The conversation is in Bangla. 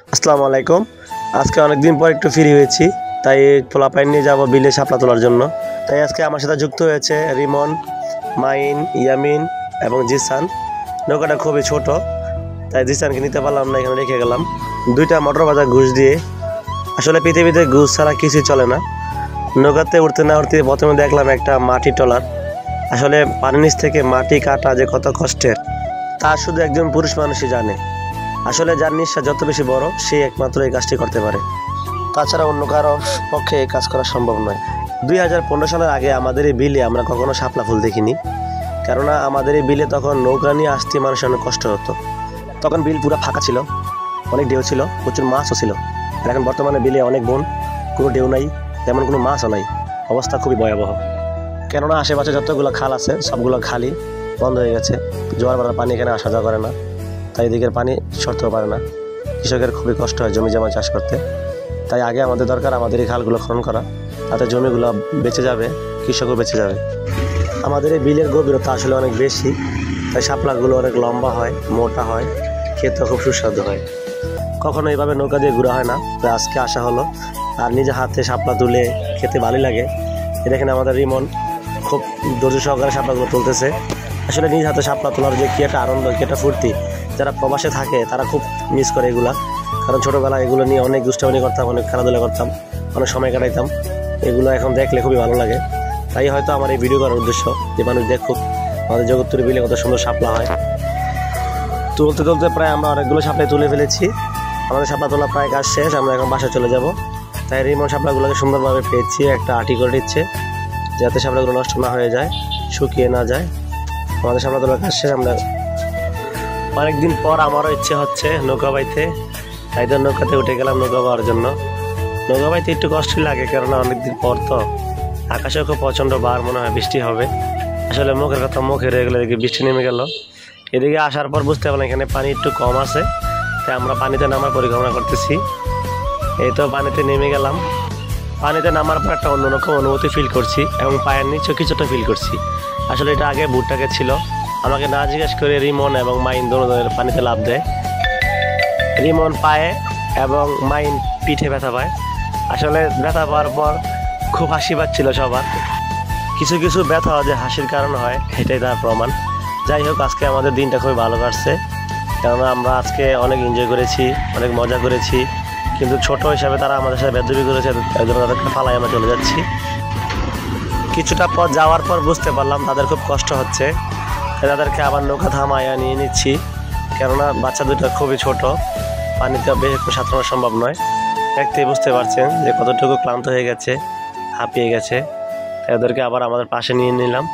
আসসালামু আলাইকুম। আজকে অনেকদিন পর একটু ফ্রি হয়েছি, তাই পোলাপাইন নিয়ে যাবো বিলে শাপলা তোলার জন্য। তাই আজকে আমার সাথে যুক্ত হয়েছে রিমন, মাইন, ইয়ামিন এবং জিসান। নৌকাটা খুবই ছোট, তাই জিসানকে নিতে পারলাম না, এখানে রেখে গেলাম। দুইটা মোটর বাজার ঘুষ দিয়ে। আসলে পৃথিবীতে ঘুষ ছাড়া কিছুই চলে না। নৌকাতে উঠতে না উঠতে প্রথমে দেখলাম একটা মাটি ট্রলার। আসলে পানির নিচ থেকে মাটি কাটা যে কত কষ্টের তা শুধু একজন পুরুষ মানুষই জানে। আসলে যার নিঃশ্বাস যত বেশি বড়, সেই একমাত্র এই কাজটি করতে পারে। তাছাড়া অন্য কারো পক্ষে এই কাজ করা সম্ভব নয়। 2015 সালের আগে আমাদের এই বিলে আমরা কখনো শাপলা ফুল দেখিনি, কেননা আমাদের এই বিলে তখন নৌকা নিয়ে আসতে মানুষের অনেক কষ্ট হতো। তখন বিল পুরো ফাঁকা ছিল, অনেক ঢেউ ছিল, প্রচুর মাছও ছিল। আর এখন বর্তমানে বিলে অনেক বন, কোনো ঢেউ নাই, তেমন কোনো মাছও নাই। অবস্থা খুবই ভয়াবহ, কেননা আশেপাশে যতগুলো খাল আছে সবগুলো খালি বন্ধ হয়ে গেছে। জোয়ার বাড়ার পানি এখানে আসা যাওয়া করে না, তাই এদিকের পানি সরতেও পারে না। কৃষকের খুবই কষ্ট হয় জমি জমা চাষ করতে। তাই আগে আমাদের দরকার আমাদের এই খালগুলো খনন করা, তাতে জমিগুলো বেঁচে যাবে, কৃষকও বেঁচে যাবে। আমাদের এই বিলের গভীরতা আসলে অনেক বেশি, তাই শাপলাগুলো অনেক লম্বা হয়, মোটা হয়, খেতেও খুব সুস্বাদু হয়। কখনো এইভাবে নৌকা দিয়ে ঘোরা হয় না, তাই আজকে আসা হলো। আর নিজে হাতে শাপলা তুলে খেতে ভালোই লাগে। দেখেন আমাদের রিমন খুব ধৈর্য সহকারে শাপলাগুলো তুলতেছে। আসলে নিজ হাতে শাপলা তোলার যে কী একটা আনন্দ, কী একটা ফুর্তি, যারা প্রবাসে থাকে তারা খুব মিস করে এগুলা। কারণ ছোটোবেলায় এগুলো নিয়ে অনেক দুষ্টামি করতাম, অনেক খেলাধুলা করতাম, অনেক সময় কাটাইতাম। এগুলো এখন দেখলে খুবই ভালো লাগে। তাই হয়তো আমার এই ভিডিও করার উদ্দেশ্য যে মানুষ দেখুক আমাদের জগৎপুর বিলে কত সুন্দর শাপলা হয়। তুলতে তুলতে প্রায় আমরা অনেকগুলো শাপলাই তুলে ফেলেছি। আমাদের শাপলা তোলা প্রায় কাজ শেষ, আমরা এখন বাসায় চলে যাব। তাই রিমন শাপলাগুলোকে সুন্দরভাবে পেয়েছি, একটা আটি করে দিচ্ছে যাতে শাপলাগুলো নষ্ট না হয়ে যায়, শুকিয়ে না যায়। আমাদের শাপলা তোলার কাজ শেষ। আমরা অনেকদিন পর আমারও ইচ্ছে হচ্ছে নৌকা বাইতে, তাই তো নৌকাতে উঠে গেলাম নৌকা পাওয়ার জন্য। নৌকা বাইতে একটু কষ্টই লাগে, কেননা অনেকদিন পর তো। আকাশেও খুব প্রচণ্ড বার, মনে হয় বৃষ্টি হবে। আসলে মুখের কথা মুখে রয়ে গেলে এদিকে বৃষ্টি নেমে গেল। এদিকে আসার পর বুঝতে পারলাম এখানে পানি একটু কম আছে, তাই আমরা পানিতে নামার পরিকল্পনা করতেছি। এই তো পানিতে নেমে গেলাম। পানিতে নামার পর একটা অন্যরকম অনুভূতি ফিল করছি এবং পায়ের নিচেও কিছুটা ফিল করছি। আসলে এটা আগে ভুট্টাকে ছিল। আমাকে না জিজ্ঞেস করে রিমন এবং মাইন দোনো পানিতে লাফ দেয়। রিমন পায়ে এবং মাইন পিঠে ব্যথা পায়। আসলে ব্যথা পাওয়ার পর খুব হাসি পাচ্ছিল সবার। কিছু কিছু ব্যথা যে হাসির কারণ হয়, এটাই তার প্রমাণ। যাই হোক, আজকে আমাদের দিনটা খুবই ভালো কাটছে, কেননা আমরা আজকে অনেক এনজয় করেছি, অনেক মজা করেছি। কিন্তু ছোট হিসাবে তারা আমাদের সাথে বেদবি করেছে, তাই জন্য তাদেরকে ফালাই আমরা চলে যাচ্ছি। কিছুটা পথ যাওয়ার পর বুঝতে পারলাম তাদের খুব কষ্ট হচ্ছে, তাই তাদেরকে আবার নৌকা থামাইয়া নিয়ে নিচ্ছি। কেননা বাচ্চা দুটো খুবই ছোট, পানিতে বেশি সাঁতরানো সম্ভব নয়। দেখতেই বুঝতে পারছেন যে কতটুকু ক্লান্ত হয়ে গেছে, হাঁপিয়ে গেছে। তাই ওদেরকে আবার আমাদের পাশে নিয়ে নিলাম।